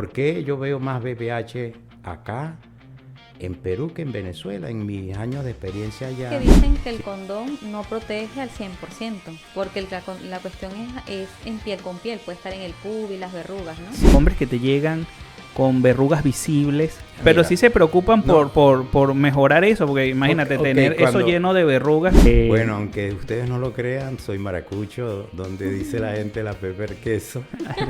¿Por qué yo veo más VPH acá en Perú que en Venezuela? En mis años de experiencia Que allá. dicen que el condón no protege al 100%, porque la cuestión es en piel con piel, puede estar en el pub y las verrugas, ¿no? Hombres que te llegan con verrugas visibles, pero Mira, sí se preocupan no. por mejorar eso, porque imagínate Ok, tener eso cuando- lleno de verrugas. Bueno, aunque ustedes no lo crean, soy maracucho, donde dice la gente la pepper queso.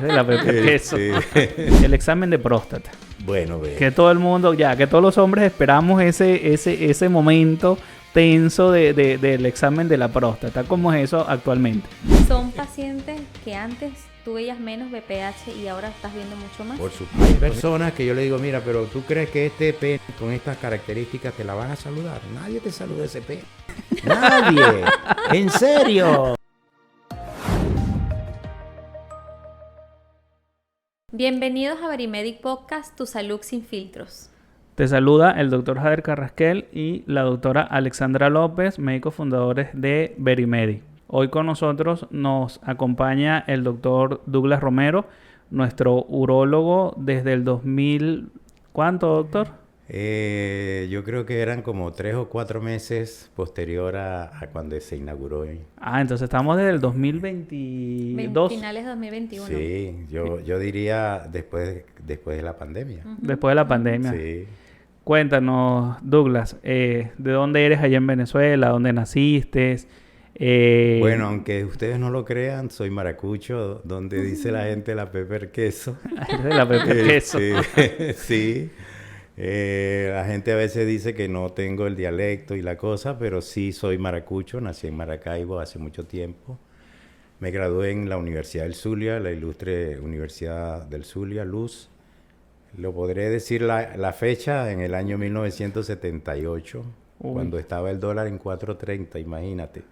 de la pepper queso. El examen de próstata. Bueno, ve. Que todo el mundo, que todos los hombres esperamos ese momento tenso del examen de la próstata. ¿Cómo es eso actualmente? Son pacientes que antes tú veías menos VPH y ahora estás viendo mucho más. Por supuesto. Hay personas que yo le digo, mira, pero ¿tú crees que este pene con estas características te la van a saludar? Nadie te saluda ese pene. Nadie. ¿En serio? Bienvenidos a Verimedic Podcast, tu salud sin filtros. Te saluda el doctor Jader Carrasquel y la doctora Alexandra López, médicos fundadores de Verimedic. Hoy con nosotros nos acompaña el doctor Douglas Romero, nuestro urólogo desde el 2000... ¿Cuánto, doctor? Yo creo que eran como 3 o 4 meses posterior a cuando se inauguró. Entonces estamos desde el 2022. Finales de 2021. Sí, yo diría después de la pandemia. Después de la pandemia. Sí. Cuéntanos, Douglas, ¿de dónde eres allá en Venezuela? ¿Dónde naciste? Bueno, aunque ustedes no lo crean, soy maracucho, donde dice la gente la pepper queso. de la pepper queso. Sí. La gente a veces dice que no tengo el dialecto y la cosa, pero sí soy maracucho, nací en Maracaibo hace mucho tiempo. Me gradué en la Universidad del Zulia, la ilustre Universidad del Zulia, Luz. Lo podré decir la fecha en el año 1978, cuando estaba el dólar en 4.30, imagínate.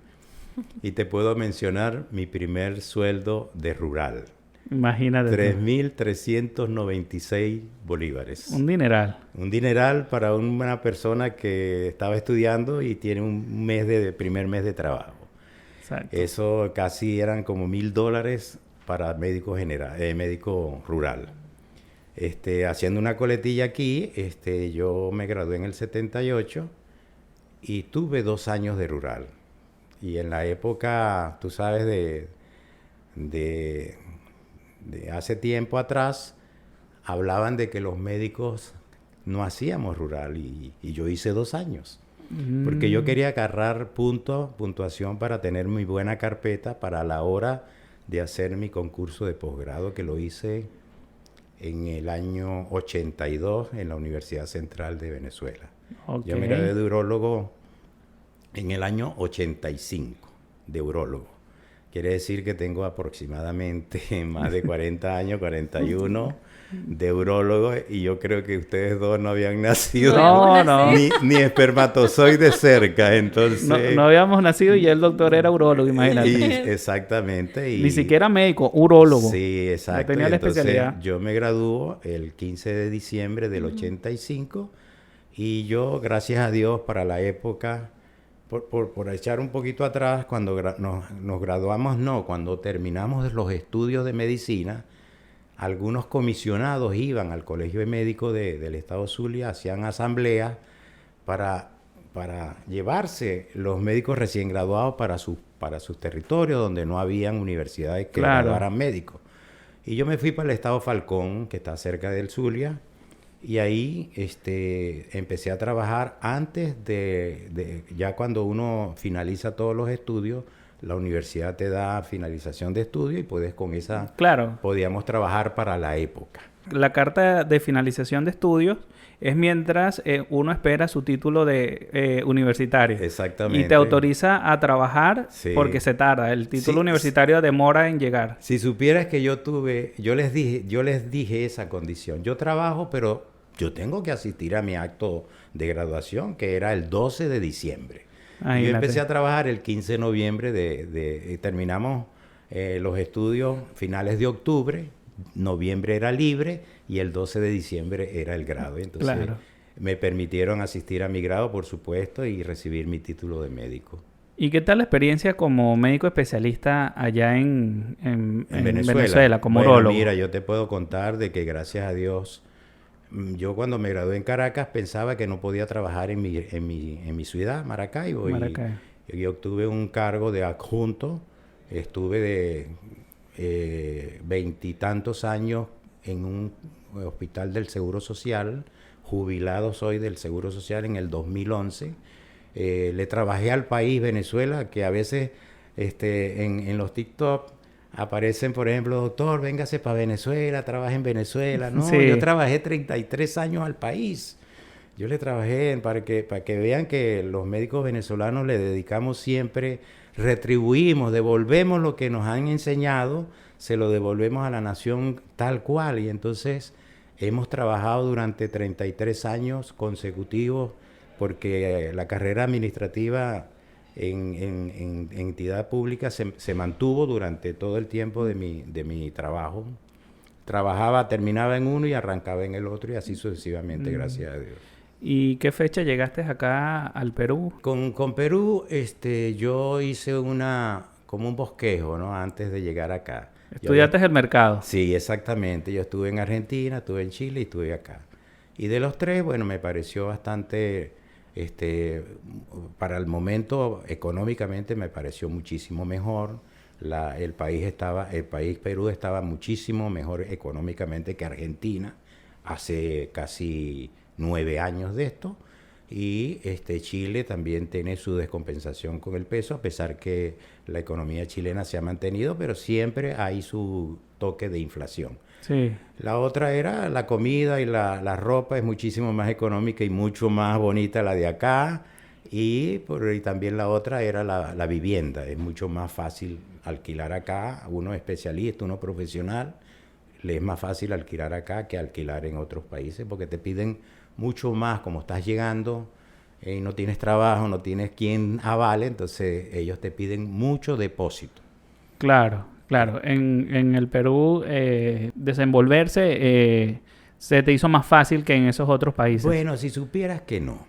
Y te puedo mencionar mi primer sueldo de rural. Imagínate. 3.396 bolívares. Un dineral. Un dineral para una persona que estaba estudiando y tiene un primer mes de trabajo. Exacto. Eso casi eran como $1,000 para médico rural. Haciendo una coletilla aquí, yo me gradué en el 78 y tuve 2 años de rural. Y en la época, tú sabes, de hace tiempo atrás, hablaban de que los médicos no hacíamos rural y yo hice 2 años. Porque yo quería agarrar puntuación para tener muy buena carpeta para la hora de hacer mi concurso de posgrado, que lo hice en el año 82 en la Universidad Central de Venezuela. Okay. Yo me gradué de urólogo en el año 85 de urólogo. Quiere decir que tengo aproximadamente más de 40 años, 41 de urólogo, y yo creo que ustedes dos no habían nacido No. ni espermatozoides cerca, entonces... No habíamos nacido y ya el doctor era urólogo, imagínate. Exactamente. Ni siquiera médico, urólogo. Sí, exacto. Ya tenía la Entonces, especialidad. yo me graduó el 15 de diciembre del 85 y yo, gracias a Dios, para la época... Por echar un poquito atrás, cuando nos graduamos, cuando terminamos los estudios de medicina, algunos comisionados iban al Colegio de Médicos del Estado Zulia, hacían asambleas para llevarse los médicos recién graduados para sus territorios donde no habían universidades que graduaran médicos. Y yo me fui para el Estado Falcón, que está cerca del Zulia, y ahí empecé a trabajar antes ya cuando uno finaliza todos los estudios, la universidad te da finalización de estudio y puedes con esa... Claro. Podíamos trabajar para la época. La carta de finalización de estudios es mientras uno espera su título de universitario. Exactamente. Y te autoriza a trabajar porque se tarda. El título universitario demora en llegar. Si supieras que yo les dije esa condición. Yo trabajo, pero yo tengo que asistir a mi acto de graduación, que era el 12 de diciembre. Yo empecé a trabajar el 15 de noviembre terminamos los estudios finales de octubre. Noviembre era libre y el 12 de diciembre era el grado. Entonces me permitieron asistir a mi grado, por supuesto, y recibir mi título de médico. ¿Y qué tal la experiencia como médico especialista allá en Venezuela, como Bueno, urólogo? mira, yo te puedo contar de que gracias a Dios, yo cuando me gradué en Caracas pensaba que no podía trabajar en mi ciudad, Maracaibo, Maracay. y obtuve un cargo de adjunto. Estuve de veintitantos años en un hospital del Seguro Social, jubilado soy del Seguro Social en el 2011. Le trabajé al país Venezuela, que a veces en los TikTok aparecen, por ejemplo, doctor, véngase para Venezuela, trabaje en Venezuela. No, yo Sí, trabajé 33 años al país. Yo le trabajé para que vean que los médicos venezolanos le dedicamos siempre, retribuimos, devolvemos lo que nos han enseñado, se lo devolvemos a la nación tal cual. Y entonces hemos trabajado durante 33 años consecutivos porque la carrera administrativa en entidad pública se mantuvo durante todo el tiempo de mi trabajo. Trabajaba, terminaba en uno y arrancaba en el otro y así sucesivamente, gracias a Dios. ¿y qué fecha llegaste acá al Perú? Con Perú, yo hice como un bosquejo, ¿no? Antes de llegar acá. Estudiaste el mercado. Sí, exactamente. Yo estuve en Argentina, estuve en Chile y estuve acá. Y de los tres, bueno, me pareció bastante, para el momento económicamente me pareció muchísimo mejor. El país Perú estaba muchísimo mejor económicamente que Argentina hace casi 9 años de esto. Y Chile también tiene su descompensación con el peso, a pesar que la economía chilena se ha mantenido, pero siempre hay su toque de inflación. Sí, La otra era la comida y la ropa, es muchísimo más económica y mucho más bonita la de acá. Y también la otra era la vivienda, es mucho más fácil alquilar acá, uno especialista, uno profesional, le es más fácil alquilar acá que alquilar en otros países porque te piden mucho más, como estás llegando y no tienes trabajo, no tienes quien avale, entonces ellos te piden mucho depósito. claro, claro. En el Perú desenvolverse se te hizo más fácil que en esos otros países. Bueno, si supieras que no.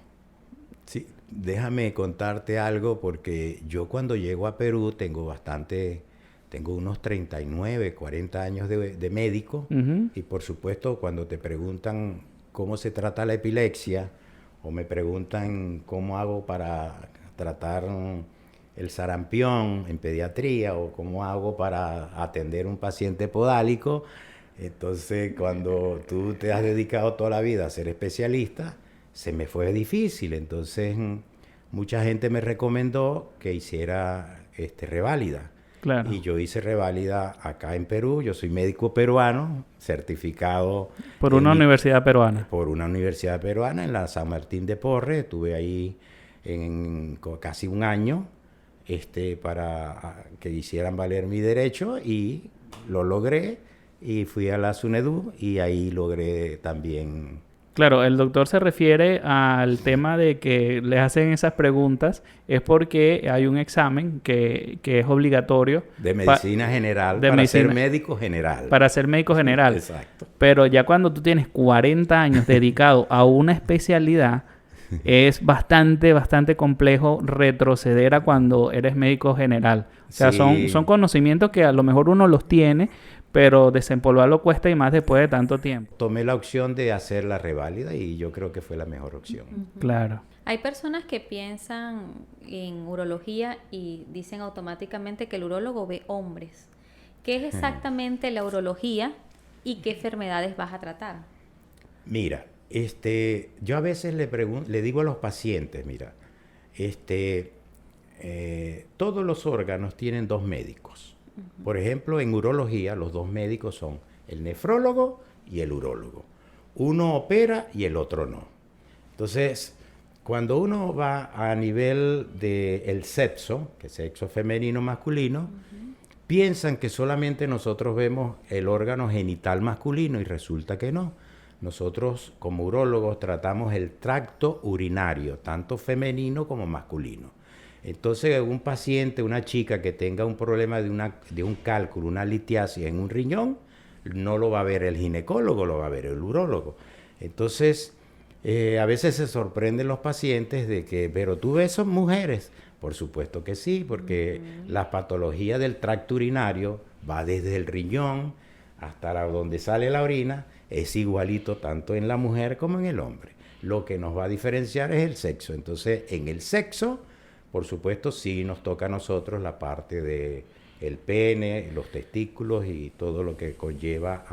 Sí, déjame contarte algo porque yo cuando llego a Perú tengo unos 39, 40 años de médico Ujú. y por supuesto cuando te preguntan cómo se trata la epilepsia o me preguntan cómo hago para tratar el sarampión en pediatría o cómo hago para atender un paciente podálico, entonces cuando tú te has dedicado toda la vida a ser especialista, se me fue difícil. Entonces mucha gente me recomendó que hiciera reválida. Claro. Y yo hice reválida acá en Perú. Yo soy médico peruano, certificado Por una universidad peruana. por una universidad peruana en la San Martín de Porres. Estuve ahí casi un año para que hicieran valer mi derecho y lo logré. Y fui a la SUNEDU y ahí logré también. Claro, el doctor se refiere al tema de que les hacen esas preguntas, es porque hay un examen que es obligatorio De medicina general, de para ser medicina- médico general. para ser médico general. Exacto. Pero ya cuando tú tienes 40 años dedicado a una especialidad, es bastante complejo retroceder a cuando eres médico general. O sea, Sí. son conocimientos que a lo mejor uno los tiene, pero desempolvarlo cuesta y más después de tanto tiempo. Tomé la opción de hacer la reválida y yo creo que fue la mejor opción. Claro. Hay personas que piensan en urología y dicen automáticamente que el urólogo ve hombres. ¿Qué es exactamente la urología y qué enfermedades vas a tratar? Mira, yo a veces le digo a los pacientes, mira, todos los órganos tienen dos médicos. Por ejemplo, en urología los dos médicos son el nefrólogo y el urólogo. Uno opera y el otro no. Entonces, cuando uno va a nivel del sexo, que es sexo femenino masculino, piensan que solamente nosotros vemos el órgano genital masculino y resulta que no. Nosotros como urólogos tratamos el tracto urinario, tanto femenino como masculino. Entonces, un paciente, una chica que tenga un problema de un cálculo, una litiasis en un riñón, no lo va a ver el ginecólogo, lo va a ver el urólogo. Entonces, a veces se sorprenden los pacientes de que, pero tú ves, son mujeres. Por supuesto que sí, porque la patología del tracto urinario va desde el riñón hasta donde sale la orina, es igualito tanto en la mujer como en el hombre. Lo que nos va a diferenciar es el sexo. Entonces, en el sexo, por supuesto, sí nos toca a nosotros la parte de el pene, los testículos y todo lo que conlleva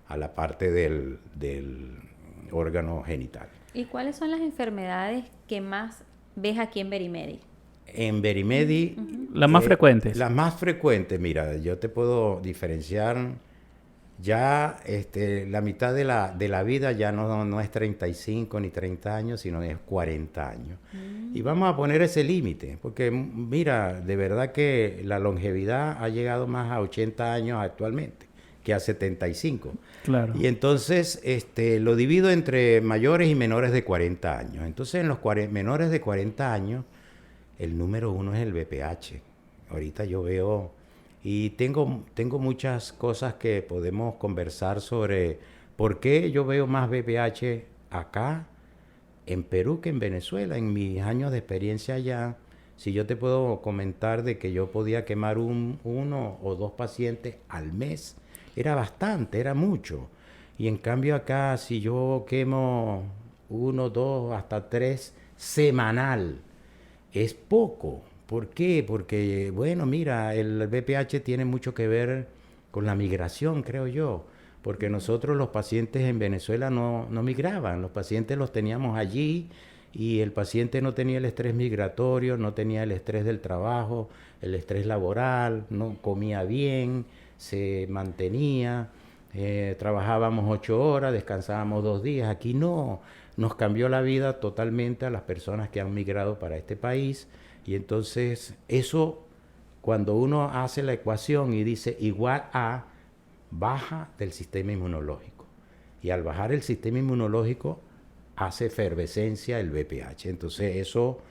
a la parte del órgano genital. ¿Y cuáles son las enfermedades que más ves aquí en Berimedi? En Berimedi... Las más frecuentes. Las más frecuentes, mira, yo te puedo diferenciar ya la mitad de la vida ya no es 35 ni 30 años, sino es 40 años. Y vamos a poner ese límite, porque mira, de verdad que la longevidad ha llegado más a 80 años actualmente que a 75. Claro. Y entonces lo divido entre mayores y menores de 40 años. Entonces en los menores de 40 años, el número 1 es el BPH. Ahorita yo veo, y tengo muchas cosas que podemos conversar sobre por qué yo veo más BPH acá en Perú que en Venezuela. En mis años de experiencia allá, si yo te puedo comentar de que yo podía quemar uno o dos pacientes al mes, era bastante, era mucho. Y en cambio acá, si yo quemo 1, 2, hasta 3 semanal, es poco. ¿Por qué? Porque, bueno, mira, el BPH tiene mucho que ver con la migración, creo yo. Porque nosotros los pacientes en Venezuela no migraban, los pacientes los teníamos allí y el paciente no tenía el estrés migratorio, no tenía el estrés del trabajo, el estrés laboral, no comía bien, se mantenía, trabajábamos 8 horas, descansábamos 2 días. Aquí no, nos cambió la vida totalmente a las personas que han migrado para este país. Y entonces eso, cuando uno hace la ecuación y dice igual a, baja del sistema inmunológico. Y al bajar el sistema inmunológico, hace efervescencia el BPH. Entonces eso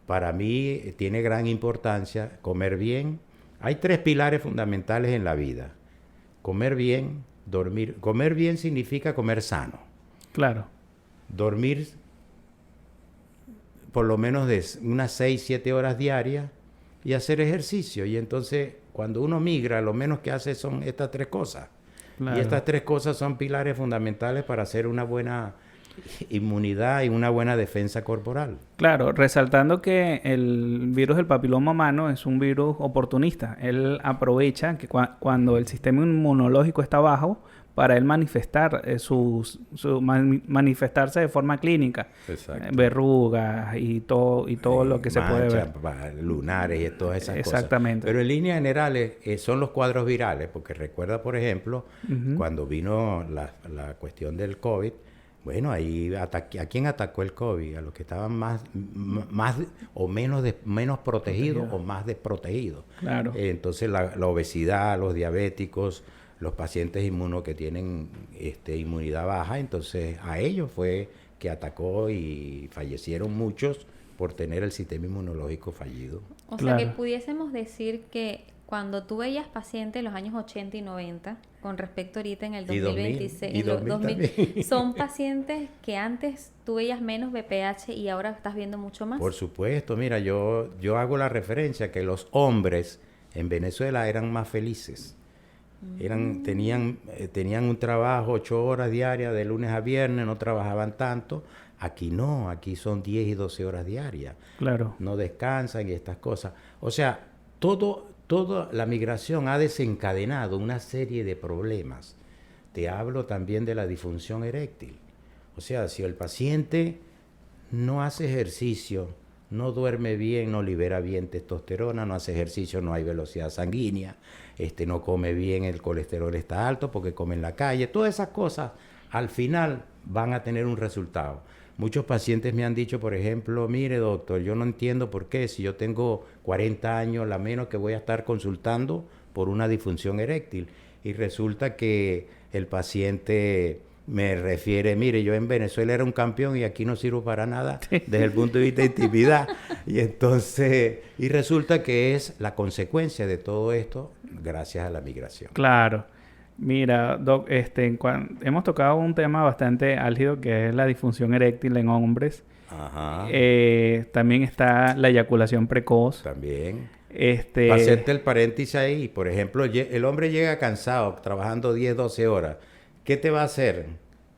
para mí tiene gran importancia. Comer bien. Hay 3 pilares fundamentales en la vida. Comer bien, dormir. Comer bien significa comer sano. Claro. Dormir por lo menos de unas 6, 7 horas diarias y hacer ejercicio. Y entonces, cuando uno migra, lo menos que hace son estas 3 cosas. Claro. Y estas 3 cosas son pilares fundamentales para hacer una buena inmunidad y una buena defensa corporal. Claro, resaltando que el virus del papiloma humano es un virus oportunista. Él aprovecha que cuando el sistema inmunológico está bajo, para él manifestar manifestarse de forma clínica. Verrugas y todo lo que se puede ver. Lunares y todas esas cosas. Exactamente. Pero en líneas generales son los cuadros virales, porque recuerda, por ejemplo, cuando vino la cuestión del COVID, bueno, ahí ¿a quién atacó el COVID? A los que estaban más o menos protegidos o más desprotegidos. Claro. Entonces la obesidad, los diabéticos, los pacientes inmunos que tienen inmunidad baja, entonces a ellos fue que atacó y fallecieron muchos por tener el sistema inmunológico fallido. O sea que pudiésemos decir que cuando tú veías pacientes en los años 80 y 90, con respecto ahorita en el 2026, y 2000 son pacientes que antes tú veías menos BPH y ahora estás viendo mucho más. Por supuesto, mira, yo hago la referencia que los hombres en Venezuela eran más felices. Tenían un trabajo 8 horas diarias de lunes a viernes, no trabajaban tanto. Aquí no, aquí son 10 y 12 horas diarias. Claro. No descansan y estas cosas. O sea, toda la migración ha desencadenado una serie de problemas. Te hablo también de la disfunción eréctil. O sea, si el paciente no hace ejercicio, no duerme bien, no libera bien testosterona, no hace ejercicio, no hay velocidad sanguínea, no come bien, el colesterol está alto porque come en la calle, todas esas cosas al final van a tener un resultado. Muchos pacientes me han dicho, por ejemplo, mire doctor, yo no entiendo por qué, si yo tengo 40 años, la menos que voy a estar consultando por una disfunción eréctil. Y resulta que el paciente me refiere, mire, yo en Venezuela era un campeón y aquí no sirvo para nada desde el punto de vista de intimidad. Y entonces, y resulta que es la consecuencia de todo esto gracias a la migración. Claro. Mira, Doc, hemos tocado un tema bastante álgido que es la disfunción eréctil en hombres Ajá. También está la eyaculación precoz. También. Este, Para hacerte el paréntesis ahí, por ejemplo, el hombre llega cansado, trabajando 10, 12 horas. ¿Qué te va a hacer?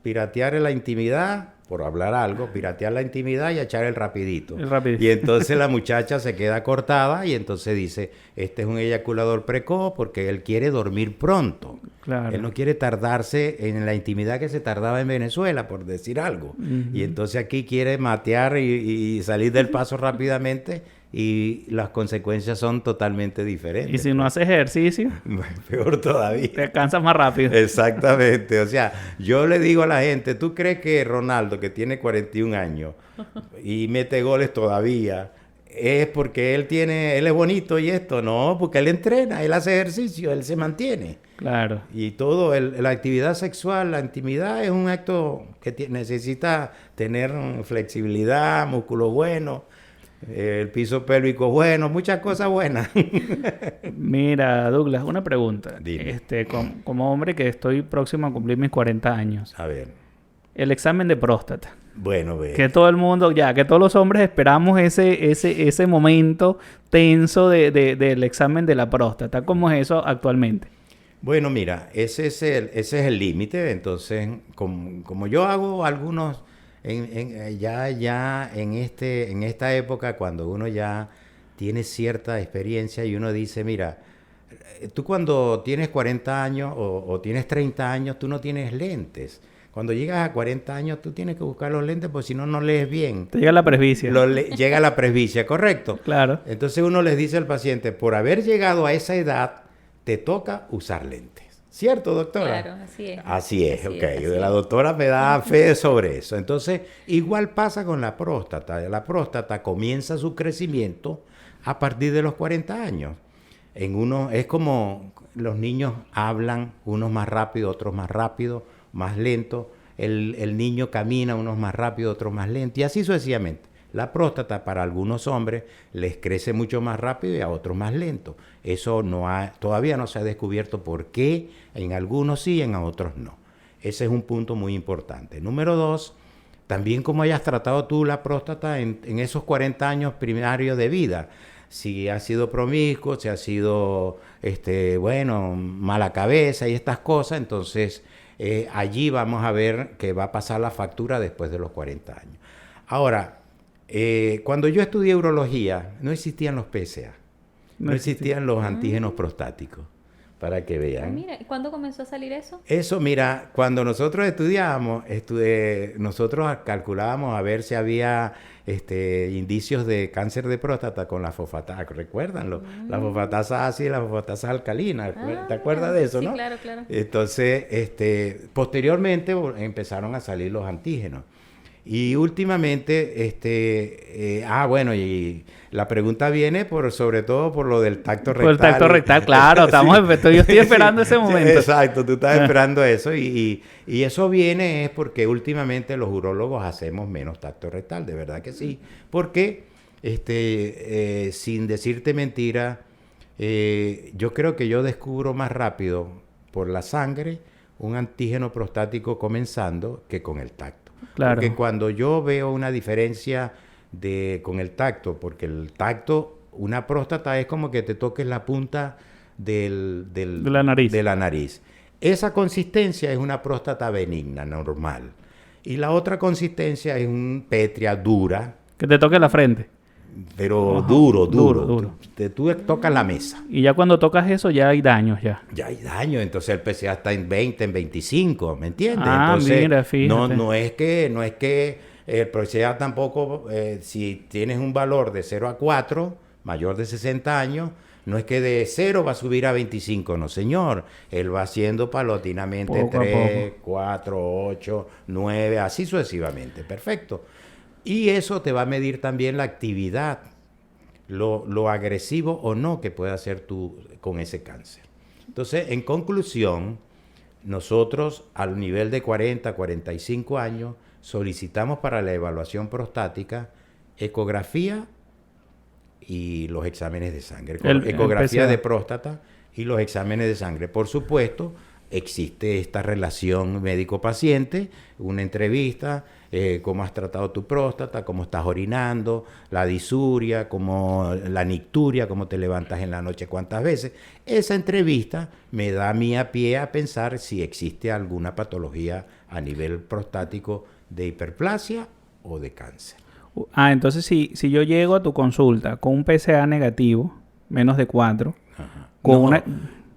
Piratear en la intimidad, por hablar algo, piratear la intimidad y echar el rapidito. El rapidito. Y entonces la muchacha se queda cortada y entonces dice, este es un eyaculador precoz porque él quiere dormir pronto. Claro. Él no quiere tardarse en la intimidad que se tardaba en Venezuela, por decir algo. Y entonces aquí quiere matear y salir del paso rápidamente y las consecuencias son totalmente diferentes. Y si no haces ejercicio, Peor todavía. te cansas más rápido. Exactamente. O sea, yo le digo a la gente, ¿tú crees que Ronaldo, que tiene 41 años y mete goles todavía, es porque él es bonito y esto? No, porque él entrena, él hace ejercicio, él se mantiene. Claro. Y todo, la actividad sexual, la intimidad es un acto que necesita tener flexibilidad, músculo bueno, el piso pélvico bueno, muchas cosas buenas. Mira, Douglas, una pregunta. Dime. Como hombre que estoy próximo a cumplir mis 40 años, A ver, el examen de próstata. bueno, ve. Que todo el mundo, que todos los hombres esperamos ese momento tenso del examen de la próstata. ¿Cómo es eso actualmente? Bueno, mira, ese es el límite. Entonces, como yo hago algunos, ya en esta época, cuando uno ya tiene cierta experiencia y uno dice, mira, tú cuando tienes 40 años o tienes 30 años, tú no tienes lentes. Cuando llegas a 40 años, tú tienes que buscar los lentes, porque si no, no lees bien. Te llega la presbicia. Llega la presbicia, ¿correcto? Claro. Entonces uno les dice al paciente, por haber llegado a esa edad, te toca usar lentes. ¿Cierto, doctora? Claro, así es. Así es, Así ok. es, así La es. doctora me da fe sobre eso. Entonces, igual pasa con la próstata. La próstata comienza su crecimiento a partir de los 40 años. Es como los niños hablan, unos más rápido, otros más rápido, más lento. El niño camina, unos más rápido, otros más lento, y así sucesivamente. La próstata para algunos hombres les crece mucho más rápido y a otros más lento. Eso todavía no se ha descubierto por qué en algunos sí y en otros no. Ese es un punto muy importante. Número 2, también cómo hayas tratado tú la próstata en esos 40 años primarios de vida. Si has sido promiscuo, si has sido, mala cabeza y estas cosas, entonces allí vamos a ver que va a pasar la factura después de los 40 años. Ahora, cuando yo estudié urología, no existían los PSA, no existían los antígenos prostáticos, para que vean. Mira, ¿y cuándo comenzó a salir eso? Eso, mira, cuando nosotros estudiábamos, nosotros calculábamos a ver si había indicios de cáncer de próstata con la fosfatasa, ¿recuerdan? La fosfatasa ácida y la fosfatasa alcalina, ¿te acuerdas de eso, sí, no? claro, claro. Entonces, posteriormente empezaron a salir los antígenos. Y últimamente, y la pregunta viene sobre todo por lo del tacto rectal. Por el tacto rectal, claro. Yo estoy esperando ese momento. Sí, exacto, tú estás esperando eso. Y eso viene es porque últimamente los urólogos hacemos menos tacto rectal, de verdad que sí. Porque, sin decirte mentira, yo creo que yo descubro más rápido por la sangre un antígeno prostático comenzando que con el tacto. Claro. Porque cuando yo veo una diferencia con el tacto, porque el tacto, una próstata es como que te toques la punta de la nariz. Esa consistencia es una próstata benigna, normal. Y la otra consistencia es un pétrea dura. Que te toque la frente. Pero Ajá. duro. Duro. Tú tocas la mesa. Y ya cuando tocas eso ya hay daños ya. Ya hay daño, entonces el PSA está en 20, en 25, ¿me entiendes? Ah, entonces, mira, fíjate. no es que el PSA tampoco, si tienes un valor de 0 a 4, mayor de 60 años, no es que de 0 va a subir a 25, no señor. Él va haciendo paulatinamente Poco a 3, 4, 8, 9, así sucesivamente. Perfecto. Y eso te va a medir también la actividad, lo agresivo o no que pueda hacer tú con ese cáncer. Entonces, en conclusión, nosotros al nivel de 40, 45 años solicitamos para la evaluación prostática ecografía y los exámenes de sangre. Ecografía PSA. de próstata y los exámenes de sangre. Por supuesto, existe esta relación médico-paciente, una entrevista, cómo has tratado tu próstata, cómo estás orinando, la disuria, cómo la nicturia, cómo te levantas en la noche, cuántas veces. Esa entrevista me da a mí a pie a pensar si existe alguna patología a nivel prostático de hiperplasia o de cáncer. Entonces si yo llego a tu consulta con un PSA negativo, menos de 4, con No, una...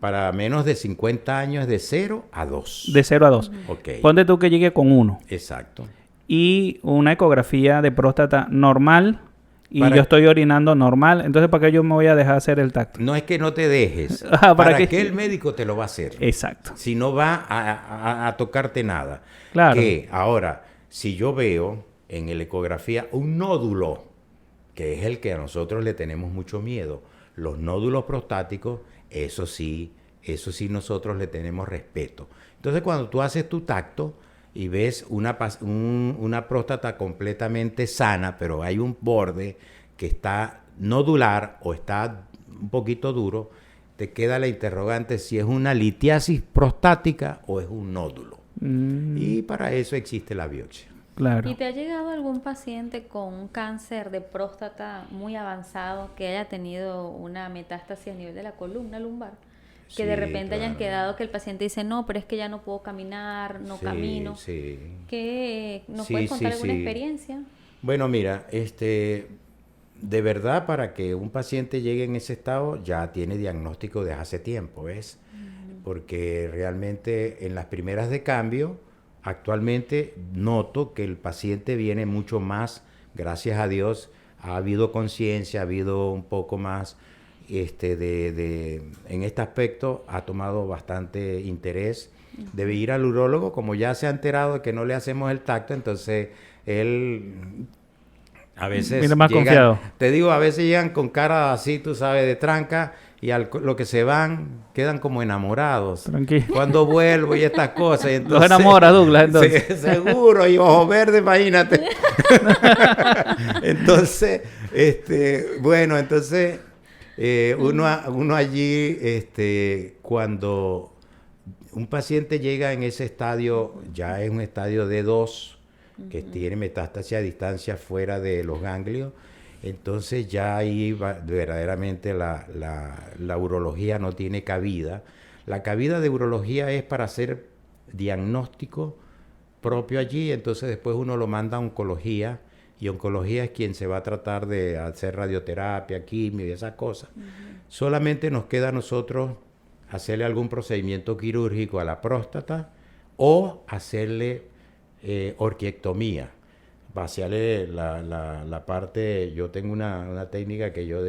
para menos de 50 años de 0 a 2. De 0 a 2. Ok. Ponte tú que llegue con 1. Exacto. Y una ecografía de próstata normal y Para- yo estoy orinando normal. Entonces, ¿para qué yo me voy a dejar hacer el tacto? No es que no te dejes. ¿Para ¿Para qué? qué el médico te lo va a hacer? Exacto. Si no va a tocarte nada. Claro. Que ahora, si yo veo en la ecografía un nódulo, que es el que a nosotros le tenemos mucho miedo, los nódulos prostáticos, eso sí nosotros le tenemos respeto. Entonces, cuando tú haces tu tacto y ves una próstata completamente sana, pero hay un borde que está nodular o está un poquito duro, te queda la interrogante si es una litiasis prostática o es un nódulo. Y para eso existe la biopsia. Claro. ¿Y te ha llegado algún paciente con un cáncer de próstata muy avanzado que haya tenido una metástasis a nivel de la columna lumbar? Que Sí, de repente hayan claro. quedado que el paciente dice, no, pero es que ya no puedo caminar, no Sí, camino. sí. ¿Qué nos Sí, puedes contar sí, alguna sí. experiencia? Bueno, mira, de verdad, para que un paciente llegue en ese estado, ya tiene diagnóstico de hace tiempo, ¿ves? Porque realmente en las primeras de cambio, actualmente noto que el paciente viene mucho más, gracias a Dios, ha habido conciencia, ha habido un poco más, en este aspecto, ha tomado bastante interés. Debe ir al urólogo, como ya se ha enterado de que no le hacemos el tacto, entonces él a veces Viene más llegan, confiado. te digo, a veces llegan con cara así, tú sabes, de tranca, y lo que se van, quedan como enamorados. Tranquilo. Cuando vuelvo y estas cosas. Y Los entonces, enamora, Douglas, entonces. Sí, seguro, y ojos verdes, imagínate. Entonces, bueno, entonces, uno allí, cuando un paciente llega en ese estadio, ya es un estadio D2, que tiene metástasis a distancia fuera de los ganglios, entonces ya ahí verdaderamente la urología no tiene cabida. La cabida de urología es para hacer diagnóstico propio allí, entonces después uno lo manda a oncología, y oncología es quien se va a tratar de hacer radioterapia, quimio y esas cosas. Solamente nos queda a nosotros hacerle algún procedimiento quirúrgico a la próstata o hacerle orquiectomía, vaciarle la parte. Yo tengo una técnica que yo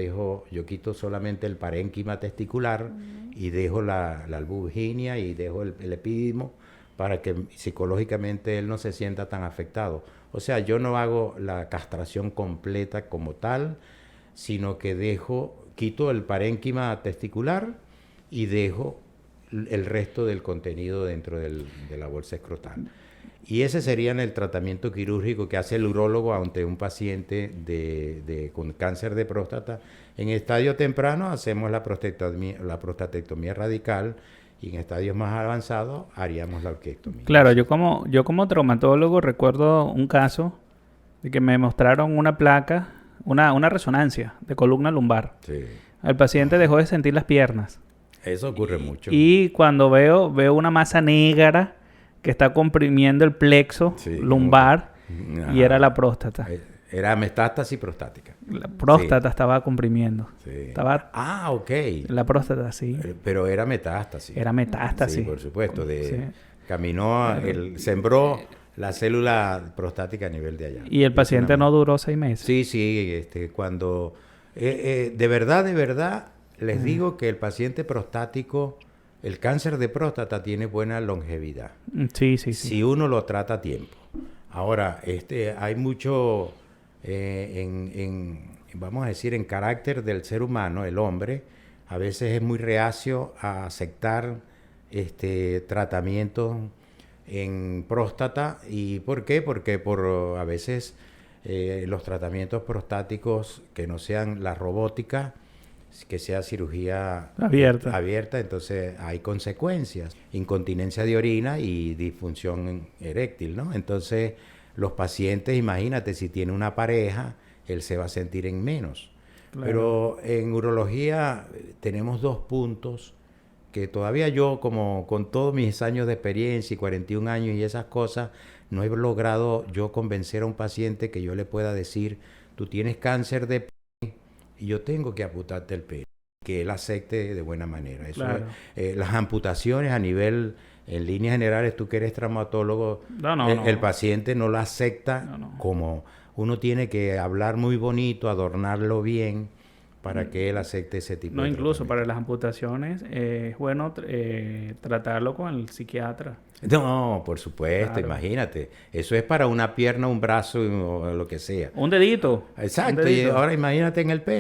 quito solamente el parénquima testicular y dejo la albuginia y dejo el epidimo para que psicológicamente él no se sienta tan afectado. O sea, yo no hago la castración completa como tal, sino que quito el parénquima testicular y dejo el resto del contenido dentro de la bolsa escrotal. Y ese sería el tratamiento quirúrgico que hace el urólogo ante un paciente con cáncer de próstata. En estadio temprano hacemos la prostatectomía radical, y en estadios más avanzados haríamos la orquiectomía. Claro, yo como traumatólogo recuerdo un caso de que me mostraron una placa, una resonancia de columna lumbar. Sí. El paciente dejó de sentir las piernas. Eso ocurre mucho. Y cuando veo una masa negra que está comprimiendo el plexo Sí, lumbar, Ajá. y era la próstata. Era metástasis prostática. La próstata estaba comprimiendo. Sí. Estaba Ok. la próstata, sí. Pero era metástasis. Era metástasis. Sí, por supuesto. Sí. Sembró la célula prostática a nivel de allá. Y el paciente no duró 6 meses. Sí, cuando... de verdad, les digo que el paciente prostático, el cáncer de próstata tiene buena longevidad. Sí. Si uno lo trata a tiempo. Ahora, hay mucho, vamos a decir, en carácter del ser humano, el hombre, a veces es muy reacio a aceptar tratamientos en próstata. ¿Y por qué? Porque a veces los tratamientos prostáticos que no sean la robótica que sea cirugía abierta, entonces hay consecuencias, incontinencia de orina y disfunción eréctil, ¿no? Entonces, los pacientes, imagínate, si tiene una pareja, él se va a sentir en menos. Claro. Pero en urología tenemos 2 puntos que todavía yo, como con todos mis años de experiencia y 41 años y esas cosas, no he logrado yo convencer a un paciente que yo le pueda decir, tú tienes cáncer de pene y yo tengo que amputarte el pene, que él acepte de buena manera. Eso Claro. las amputaciones a nivel, en líneas generales, tú que eres traumatólogo, el paciente no la acepta como uno tiene que hablar muy bonito, adornarlo bien, para que él acepte ese tipo de incluso para las amputaciones es bueno tratarlo con el psiquiatra. No, por supuesto, Claro. Imagínate. Eso es para una pierna, un brazo o lo que sea. Un dedito. Exacto, Un dedito. y ahora imagínate en el pene.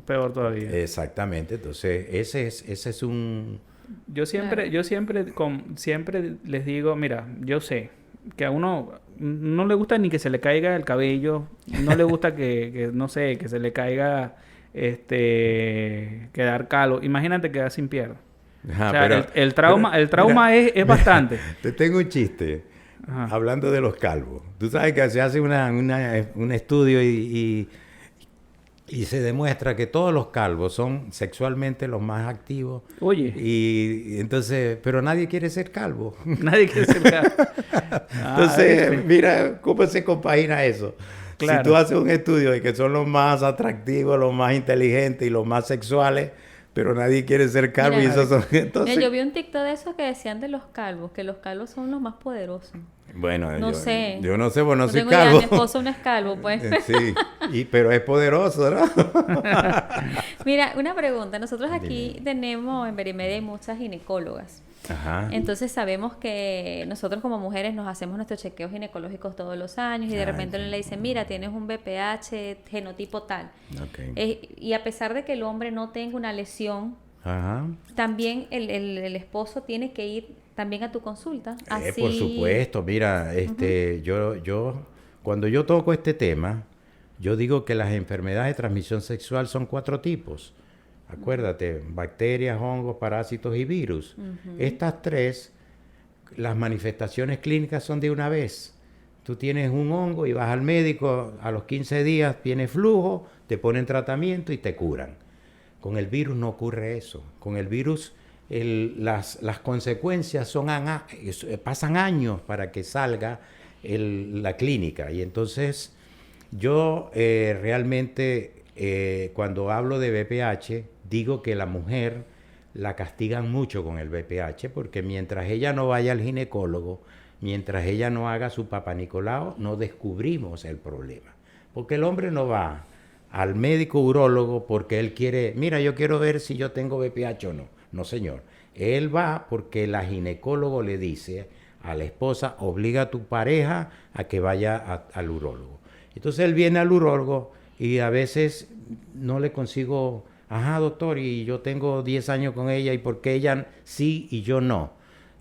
Peor todavía. Exactamente, entonces ese es un... Yo siempre les digo, mira, yo sé que a uno no le gusta ni que se le caiga el cabello, no le gusta que no sé, que se le caiga quedar calvo. Imagínate quedar sin pierna. Ajá, O sea, pero, el trauma mira, es bastante. Te tengo un chiste. Ajá. Hablando de los calvos. Tú sabes que se hace un estudio y se demuestra que todos los calvos son sexualmente los más activos. Oye. Y entonces, pero nadie quiere ser calvo. Nadie quiere ser calvo. Entonces, mira cómo se compagina eso. Claro. Si tú haces un estudio de que son los más atractivos, los más inteligentes y los más sexuales, pero nadie quiere ser calvo. Mira, y esos son... Entonces... Yo vi un TikTok de esos que decían de los calvos, que los calvos son los más poderosos. Bueno, No sé. Yo no sé, pues no soy tengo idea, calvo. mi esposo no es calvo, pues. Sí, pero es poderoso, ¿no? Mira, una pregunta. Nosotros aquí tenemos, en Verimedia hay muchas ginecólogas. Ajá. Entonces sabemos que nosotros como mujeres nos hacemos nuestros chequeos ginecológicos todos los años y de repente le dicen, mira, tienes un BPH genotipo tal. Okay. Y a pesar de que el hombre no tenga una lesión, Ajá. también el esposo tiene que ir también a tu consulta. Así... Por supuesto, mira, cuando yo toco este tema, yo digo que las enfermedades de transmisión sexual son 4 tipos. Acuérdate, bacterias, hongos, parásitos y virus. Estas 3, las manifestaciones clínicas son de una vez. Tú tienes un hongo y vas al médico, a los 15 días tienes flujo, te ponen tratamiento y te curan. Con el virus no ocurre eso. Con el virus las consecuencias pasan años para que salga la clínica. Y entonces yo realmente cuando hablo de BPH digo que la mujer la castigan mucho con el BPH porque mientras ella no vaya al ginecólogo, mientras ella no haga su Papá Nicolau, no descubrimos el problema. Porque el hombre no va al médico urólogo porque él quiere, mira, yo quiero ver si yo tengo BPH o no. No, señor. Él va porque la ginecólogo le dice a la esposa, obliga a tu pareja a que vaya al urólogo. Entonces él viene al urólogo y a veces no le consigo, ajá, doctor, y yo tengo 10 años con ella, ¿y por qué ella sí y yo no?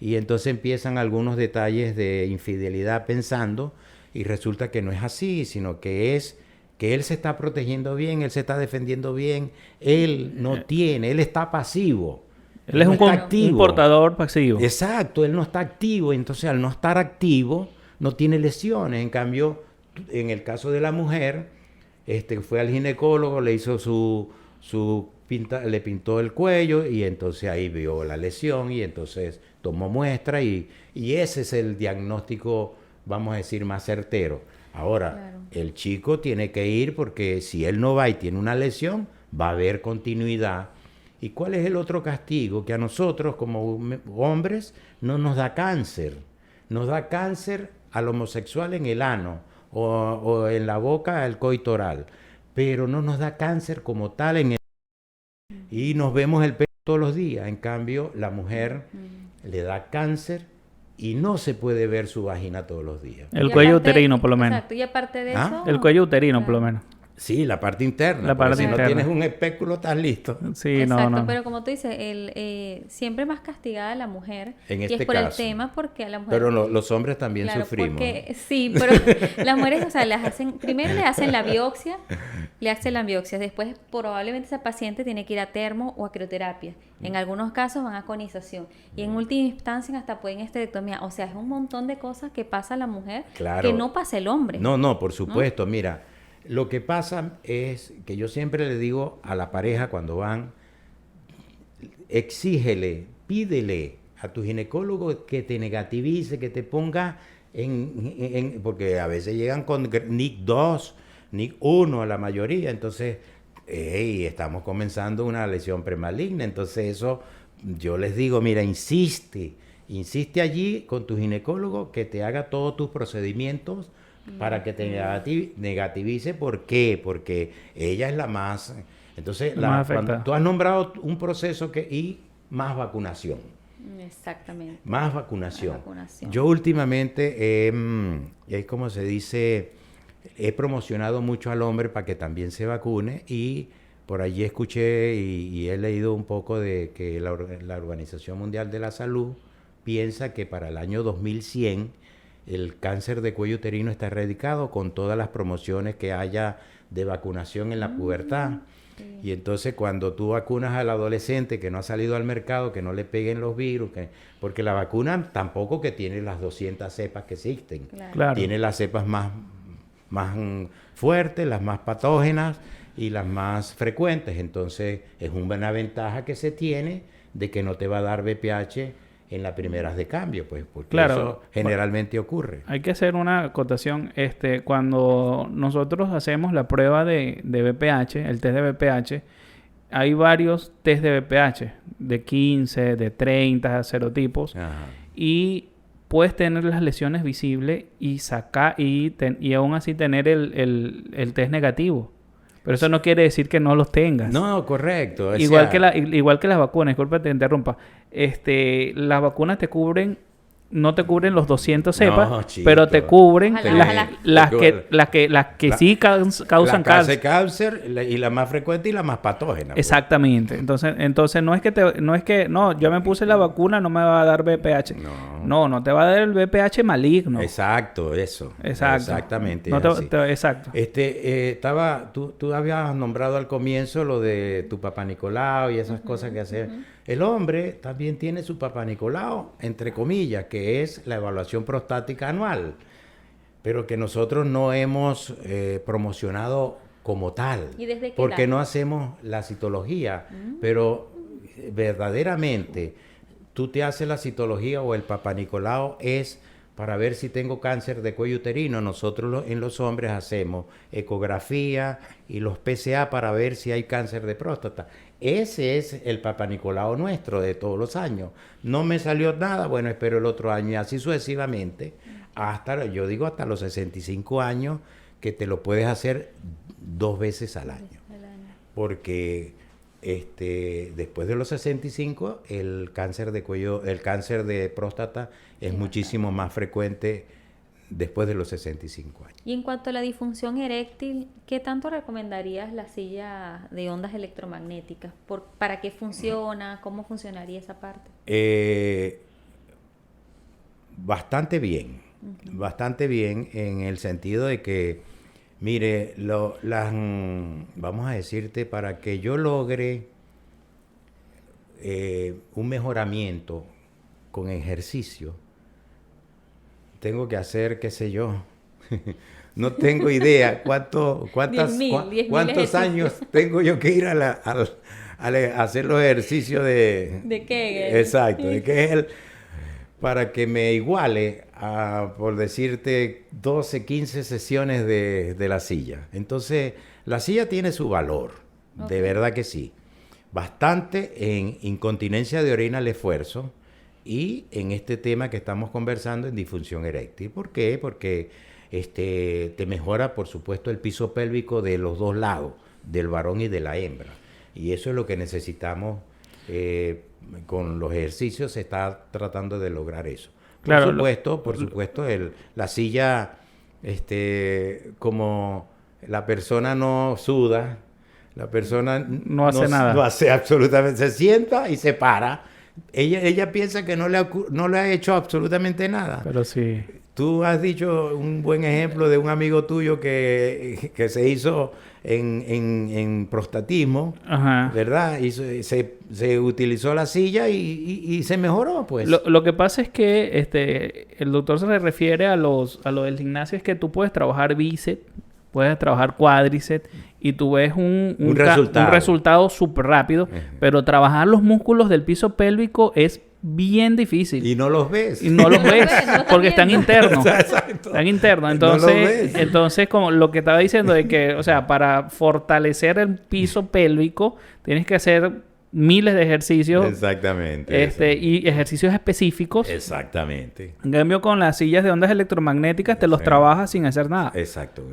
Y entonces empiezan algunos detalles de infidelidad pensando, y resulta que no es así, sino que es que él se está protegiendo bien, él se está defendiendo bien, él no tiene, él está pasivo. Él es no un portador pasivo. Exacto, él no está activo, entonces al no estar activo no tiene lesiones. En cambio, en el caso de la mujer, fue al ginecólogo, le hizo le pintó el cuello y entonces ahí vio la lesión y entonces tomó muestra y ese es el diagnóstico, vamos a decir, más certero. Ahora, claro, el chico tiene que ir porque si él no va y tiene una lesión, va a haber continuidad. ¿Y cuál es el otro castigo? Que a nosotros como hombres no nos da cáncer. Nos da cáncer al homosexual en el ano o en la boca al coito oral. Pero no nos da cáncer como tal en el... Y nos vemos el pelo todos los días. En cambio, la mujer le da cáncer y no se puede ver su vagina todos los días. El cuello uterino, por lo menos. Exacto. Y aparte de eso... El cuello uterino, por lo menos. Sí, la parte interna. La Porque parte si interna. no tienes un espéculo, estás listo. Sí, Exacto, no. pero como tú dices, siempre más castigada la mujer. En y este es por caso. el tema porque a la mujer... Pero los hombres también Claro, sufrimos. porque sí, pero las mujeres, o sea, las hacen, primero le hacen la biopsia, después probablemente esa paciente tiene que ir a termo o a crioterapia. En algunos casos van a conización y en última instancia hasta pueden esterectomía. O sea, es un montón de cosas que pasa a la mujer Claro. que no pasa el hombre. No, por supuesto. Mira, lo que pasa es que yo siempre le digo a la pareja cuando van, exígele, pídele a tu ginecólogo que te negativice, que te ponga porque a veces llegan con NIC 2, NIC 1 a la mayoría, entonces, estamos comenzando una lesión premaligna, entonces eso, yo les digo, mira, insiste allí con tu ginecólogo que te haga todos tus procedimientos para que te negativice. ¿Por qué? Porque ella es la más... Entonces, Más cuando afectada. tú has nombrado un proceso y más vacunación. Exactamente. Más vacunación. Más vacunación. Yo últimamente, como se dice, he promocionado mucho al hombre para que también se vacune y por allí escuché y he leído un poco de que la Organización Mundial de la Salud piensa que para el año 2100 el cáncer de cuello uterino está erradicado con todas las promociones que haya de vacunación en la pubertad. Sí. Y entonces cuando tú vacunas al adolescente que no ha salido al mercado, que no le peguen los virus, porque la vacuna tampoco que tiene las 200 cepas que existen. Claro. Tiene las cepas más fuertes, las más patógenas y las más frecuentes. Entonces es una ventaja que se tiene de que no te va a dar VPH en las primeras de cambio, pues, porque Claro. eso generalmente ocurre. Hay que hacer una acotación. Cuando nosotros hacemos la prueba de VPH, el test de VPH, hay varios test de VPH, de 15, de 30 serotipos, Ajá. y puedes tener las lesiones visibles y sacar y aún así tener el test negativo. Pero eso no quiere decir que no los tengas. No, correcto. o Igual sea, igual que las vacunas, disculpa que te interrumpa. Las vacunas no te cubren los 200 cepas, No, chico. pero te cubren Ojalá. las que sí causan la que hace cáncer. cáncer y la más frecuente y la más patógena. pues. Exactamente. Entonces no, yo me puse la vacuna, no me va a dar VPH. No te va a dar el VPH maligno. Exacto, eso. Exacto. Exactamente. No es así. exacto. Tú habías nombrado al comienzo lo de tu papá Nicolau y esas cosas que hace. El hombre también tiene su papá Nicolau, entre comillas, que es la evaluación prostática anual, pero que nosotros no hemos promocionado como tal. ¿Y desde qué porque edad? no hacemos la citología, pero verdaderamente tú te haces la citología o el papá Nicolau es para ver si tengo cáncer de cuello uterino. Nosotros en los hombres hacemos ecografía y los PSA para ver si hay cáncer de próstata. Ese es el Papa Nicolau nuestro de todos los años. No me salió nada, bueno, espero el otro año y así sucesivamente. Hasta los 65 años que te lo puedes hacer 2 veces al año. Porque después de los 65 el cáncer de próstata es muchísimo más frecuente después de los 65 años. Y en cuanto a la disfunción eréctil, ¿qué tanto recomendarías la silla de ondas electromagnéticas? ¿Para qué funciona? ¿Cómo funcionaría esa parte? Bastante bien. Bastante bien en el sentido de que, mire, vamos a decirte, para que yo logre un mejoramiento con ejercicio, tengo que hacer, qué sé yo, no tengo idea cuántos 10.000 ejercicios años tengo yo que ir a hacer los ejercicios de Kegel. Exacto, de Kegel, para que me iguale a, por decirte, 12, 15 sesiones de la silla. Entonces, la silla tiene su valor, de verdad que sí. Bastante en incontinencia de orina al esfuerzo y en este tema que estamos conversando en disfunción eréctil. ¿Por qué? Porque te mejora, por supuesto, el piso pélvico de los dos lados, del varón y de la hembra. Y eso es lo que necesitamos. Con los ejercicios se está tratando de lograr eso. Por supuesto, la silla, como la persona no suda, la persona No hace nada. no hace absolutamente, se sienta y se para. Ella piensa que no le ha hecho absolutamente nada. Pero sí. Tú has dicho un buen ejemplo de un amigo tuyo que se hizo en prostatismo, Ajá. ¿verdad? Y se utilizó la silla y se mejoró, pues. Lo que pasa es que el doctor se refiere a lo del gimnasio, es que tú puedes trabajar bíceps, puedes trabajar cuádriceps y tú ves un resultado súper rápido, pero trabajar los músculos del piso pélvico es bien difícil. Y no los ves. Y no los ves no porque están internos. Exacto. Están internos. No los Entonces, ves. entonces, como lo que estaba diciendo de que, o sea, para fortalecer el piso pélvico tienes que hacer miles de ejercicios. Exactamente. Y ejercicios específicos. Exactamente. En cambio, con las sillas de ondas electromagnéticas te los Sí. trabajas sin hacer nada. Exacto.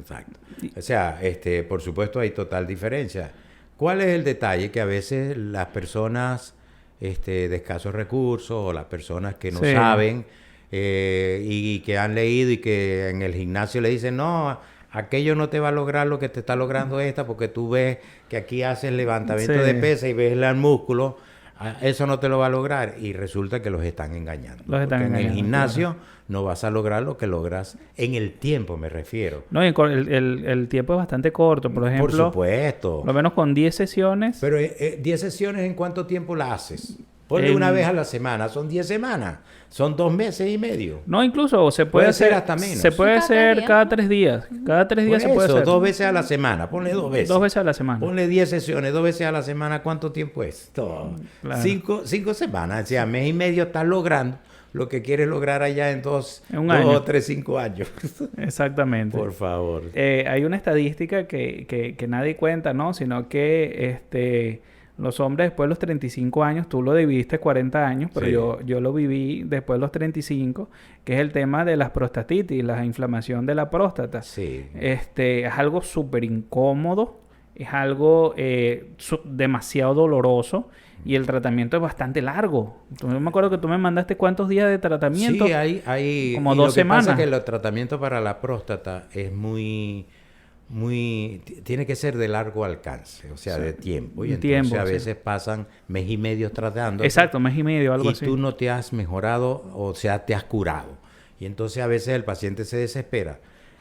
O sea, por supuesto hay total diferencia. ¿Cuál es el detalle? Que a veces las personas de escasos recursos o las personas que no Sí. saben y que han leído y que en el gimnasio le dicen, no, aquello no te va a lograr lo que te está logrando esta, porque tú ves que aquí haces levantamiento Sí. de pesa y ves el músculo, eso no te lo va a lograr, y resulta que los están engañando. Los están Porque en el engañando, gimnasio no vas a lograr lo que logras en el tiempo, me refiero. No, y el tiempo es bastante corto. Por ejemplo, Por supuesto. por lo menos con 10 sesiones. Pero 10 sesiones, ¿en cuánto tiempo la haces? Ponle En- una vez a la semana, son 10 semanas, son 2 meses y medio. No, incluso se puede Puede ser hacer hasta menos. Se puede Sí, cada tres hacer días. cada 3 días. Cada 3 días Por se puede eso, hacer. 2 veces a la semana, ponle 2 veces. 2 veces a la semana. Ponle 10 sesiones, 2 veces a la semana, ¿cuánto tiempo es? Claro. 5 semanas, o sea, mes y medio estás logrando lo que quieres lograr allá en 2 En un año. 3, 5 años. Exactamente. Por favor. Hay una estadística que nadie cuenta, ¿no? Sino que los hombres después de los 35 años, tú lo viviste 40 años, pero Sí. yo lo viví después de los 35, que es el tema de las prostatitis, la inflamación de la próstata. Sí. Es algo súper incómodo, es algo demasiado doloroso y el tratamiento es bastante largo. Yo me acuerdo que tú me mandaste cuántos días de tratamiento. Sí, hay como y 2 lo que pasa semanas. es que el tratamiento para la próstata es tiene que ser de largo alcance, o sea, Sí. de tiempo. Y De entonces tiempo, a sí. veces pasan mes y medio tratando. Exacto, mes y medio, algo y así. tú no te has mejorado, o sea, te has curado. Y entonces a veces el paciente se desespera.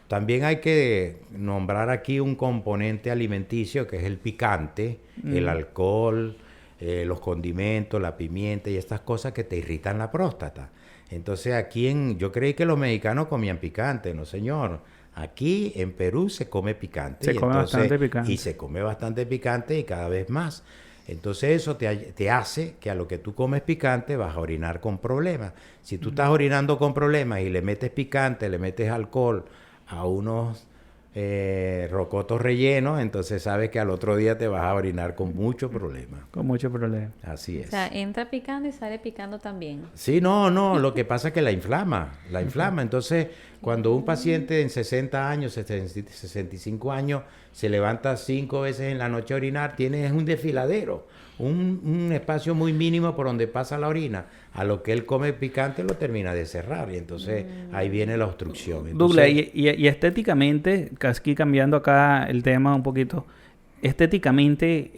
También hay que nombrar aquí un componente alimenticio que es el picante, el alcohol, los condimentos, la pimienta y estas cosas que te irritan la próstata. Entonces aquí yo creí que los mexicanos comían picante, no señor. Aquí en Perú se come picante. Se come bastante picante. Y se come bastante picante y cada vez más. Entonces eso te hace que a lo que tú comes picante vas a orinar con problemas. Si tú estás orinando con problemas y le metes picante, le metes alcohol a unos rocotos rellenos, entonces sabes que al otro día te vas a orinar con mucho problema. Con mucho problema. Así O es. sea, entra picando y sale picando también. Sí, no, lo que pasa es que la inflama. Entonces, cuando un paciente en 60 años, 65 años, se levanta 5 veces en la noche a orinar, tienes un desfiladero, un espacio muy mínimo por donde pasa la orina. A lo que él come picante lo termina de cerrar y entonces ahí viene la obstrucción. Entonces, Douglas, y estéticamente, aquí cambiando acá el tema un poquito, estéticamente,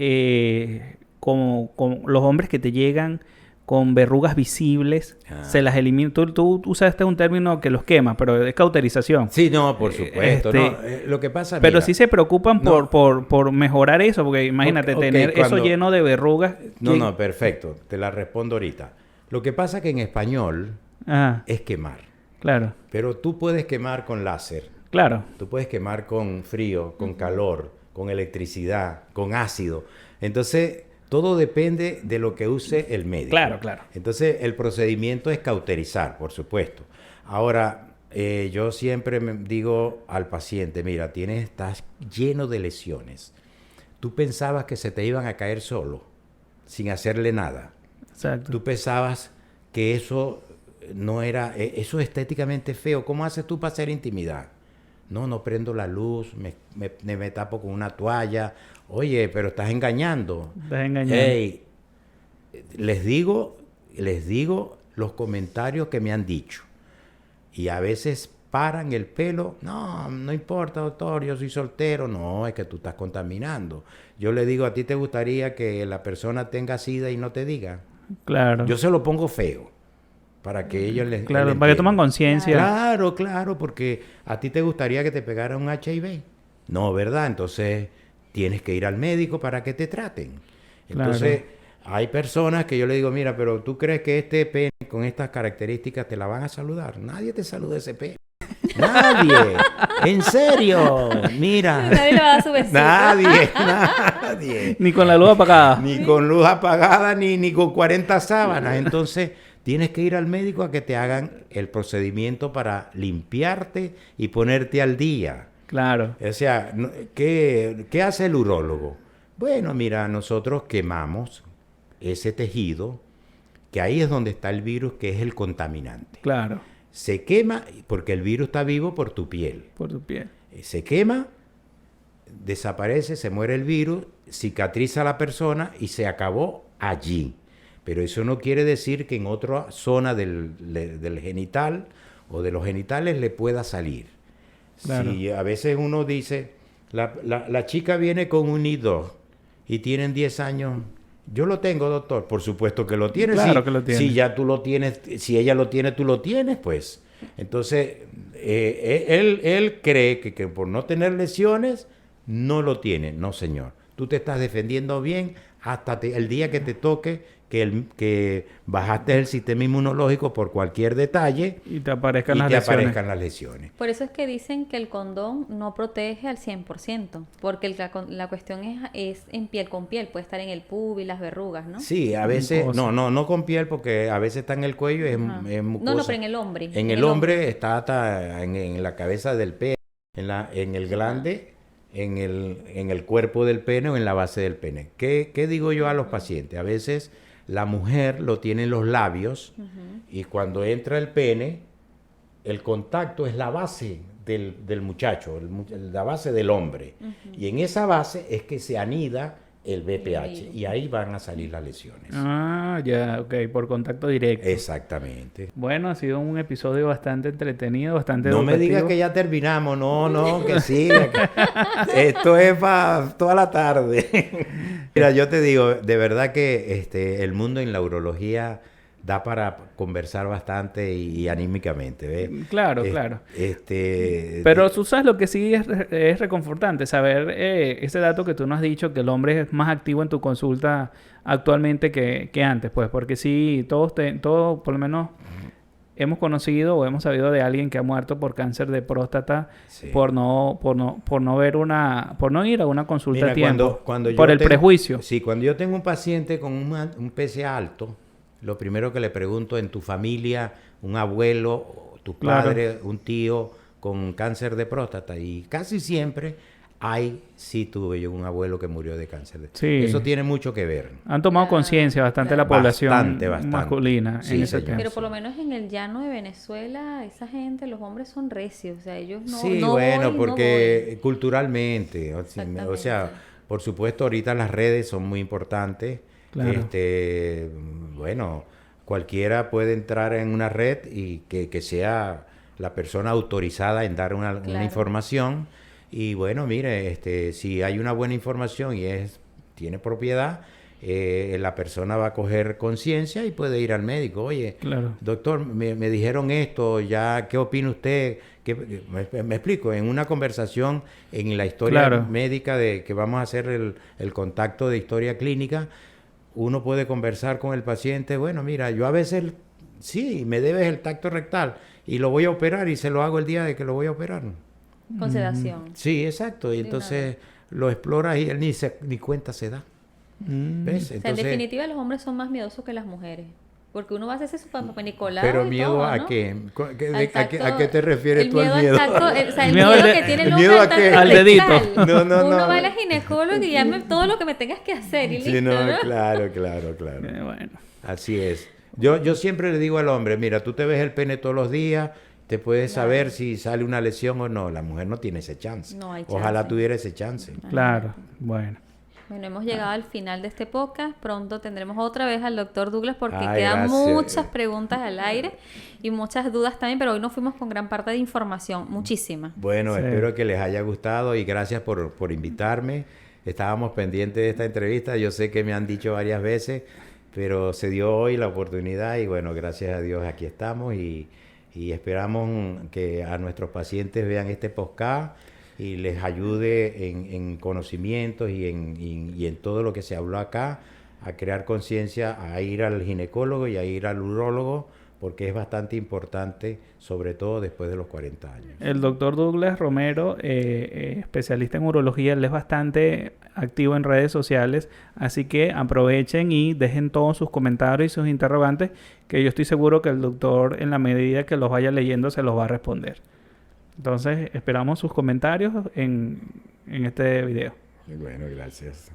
como los hombres que te llegan con verrugas visibles, se las elimina. Tú usaste un término que los quema, pero es cauterización. sí, no, por supuesto. este, No, lo que pasa, Pero mira, sí se preocupan no. por mejorar eso, porque imagínate Ok, tener eso cuando- lleno de verrugas. No, perfecto. Te la respondo ahorita. Lo que pasa que en español Ajá, es quemar. claro, Pero tú puedes quemar con láser. claro. Tú puedes quemar con frío, con calor, con electricidad, con ácido. Entonces, todo depende de lo que use el médico. Claro, claro. Entonces, el procedimiento es cauterizar, por supuesto. Ahora, yo siempre digo al paciente, mira, estás lleno de lesiones. Tú pensabas que se te iban a caer solo, sin hacerle nada. Exacto. Tú pensabas que eso no era, eso estéticamente feo. ¿Cómo haces tú para hacer intimidad? No prendo la luz, me tapo con una toalla. Oye, pero estás engañando. Estás engañando. Ey, les digo los comentarios que me han dicho. Y a veces paran el pelo. No, no importa, doctor, yo soy soltero. No, es que tú estás contaminando. Yo le digo, ¿a ti te gustaría que la persona tenga SIDA y no te diga? Claro. Yo se lo pongo feo para que ellos les Claro, para que tomen conciencia. Claro, claro, porque a ti te gustaría que te pegara un HIV. No, ¿verdad? Entonces tienes que ir al médico para que te traten. Entonces hay personas que yo le digo, mira, pero ¿tú crees que este pene con estas características te la van a saludar? Nadie te saluda ese pene. Nadie. En serio. Mira. Nadie le va a dar su besito. Nadie. Ni con la luz apagada. Ni con luz apagada, ni con 40 sábanas. Entonces, tienes que ir al médico a que te hagan el procedimiento para limpiarte y ponerte al día. Claro. O sea, ¿qué hace el urólogo? Bueno, mira, nosotros quemamos ese tejido, que ahí es donde está el virus, que es el contaminante. Claro. Se quema porque el virus está vivo por tu piel. Por tu piel. Se quema, desaparece, se muere el virus, cicatriza a la persona y se acabó allí. Pero eso no quiere decir que en otra zona del genital o de los genitales le pueda salir. Claro. Si a veces uno dice, la chica viene con un nido y tienen 10 años. Yo lo tengo, doctor. Por supuesto que lo tienes. Claro que lo tienes. Si ya tú lo tienes, si ella lo tiene, tú lo tienes, pues. Entonces, él cree que por no tener lesiones, no lo tiene. No, señor. Tú te estás defendiendo bien hasta el día que te toque que bajaste el sistema inmunológico por cualquier detalle y te aparezcan las lesiones. Por eso es que dicen que el condón no protege al 100%, porque la cuestión es en piel con piel, puede estar en el pubis, las verrugas, ¿no? Sí, a veces, no con piel, porque a veces está en el cuello y es mucosa. No, pero en el hombre. En el hombre está hasta en la cabeza del pene, en el glande, en el cuerpo del pene o en la base del pene. ¿Qué digo yo a los pacientes? A veces la mujer lo tiene en los labios y cuando entra el pene, el contacto es la base del muchacho, la base del hombre. Y en esa base es que se anida el BPH y ahí van a salir las lesiones. Ah, ya, ok, por contacto directo. Exactamente. Bueno, ha sido un episodio bastante entretenido, bastante No me digas que ya terminamos, no, que siga. Esto es para toda la tarde. Mira, yo te digo, de verdad que el mundo en la urología da para conversar bastante y anímicamente, ¿ves? Claro, claro. Pero tú sabes lo que sí es reconfortante, saber ese dato que tú nos has dicho, que el hombre es más activo en tu consulta actualmente que antes, pues, porque sí, todos por lo menos hemos conocido o hemos sabido de alguien que ha muerto por cáncer de próstata por no ir a una consulta a tiempo, por el prejuicio. Sí, cuando yo tengo un paciente con un PSA alto, lo primero que le pregunto, en tu familia, un abuelo, tus padres, un tío con cáncer de próstata, y casi siempre sí tuve yo un abuelo que murió de cáncer. Sí. Eso tiene mucho que ver. Han tomado conciencia bastante la población bastante. masculina en ese tema. Pero por lo menos en el llano de Venezuela, esa gente, los hombres son recios, o sea, ellos no. Sí, no bueno, voy, porque culturalmente, o sea, por supuesto, ahorita las redes son muy importantes. Claro. Bueno, cualquiera puede entrar en una red y que sea la persona autorizada en dar una información. Y bueno, mire, si hay una buena información y tiene propiedad, la persona va a coger conciencia y puede ir al médico. Oye, doctor, me dijeron esto, ya, ¿qué opina usted? Me explico, en una conversación en la historia médica de que vamos a hacer el contacto de historia clínica, uno puede conversar con el paciente. Bueno, mira, yo a veces, sí, me debes el tacto rectal y lo voy a operar y se lo hago el día de que lo voy a operar. Con sedación. Sí, exacto. Y entonces lo exploras y él ni cuenta se da. ¿Ves? Entonces, o sea, en definitiva, los hombres son más miedosos que las mujeres. Porque uno va a hacerse su papá Nicolau. Pero y miedo todo, a ¿no? qué? ¿A qué te refieres tú al miedo? El miedo que tiene el hombre al dedito. No. Uno va a la ginecóloga y llame todo lo que me tengas que hacer. Y sí, listo, ¿no? Claro. Bueno. Así es. Yo siempre le digo al hombre, mira, tú te ves el pene todos los días, te puedes saber si sale una lesión o no. La mujer no tiene ese chance. No hay chance. Ojalá tuviera ese chance. Claro, bueno. Bueno, hemos llegado al final de este podcast. Pronto tendremos otra vez al doctor Douglas porque Ay, quedan gracias. muchas preguntas al aire y muchas dudas también, pero hoy nos fuimos con gran parte de información, muchísima. Bueno, Sí. espero que les haya gustado y gracias por invitarme. Estábamos pendientes de esta entrevista. Yo sé que me han dicho varias veces, pero se dio hoy la oportunidad y bueno, gracias a Dios aquí estamos y esperamos que a nuestros pacientes vean este podcast y les ayude en conocimientos y en todo lo que se habló acá, a crear conciencia, a ir al ginecólogo y a ir al urólogo, porque es bastante importante, sobre todo después de los 40 años. El doctor Douglas Romero, especialista en urología, él es bastante activo en redes sociales, así que aprovechen y dejen todos sus comentarios y sus interrogantes, que yo estoy seguro que el doctor, en la medida que los vaya leyendo, se los va a responder. Entonces, esperamos sus comentarios en este video. Bueno, gracias.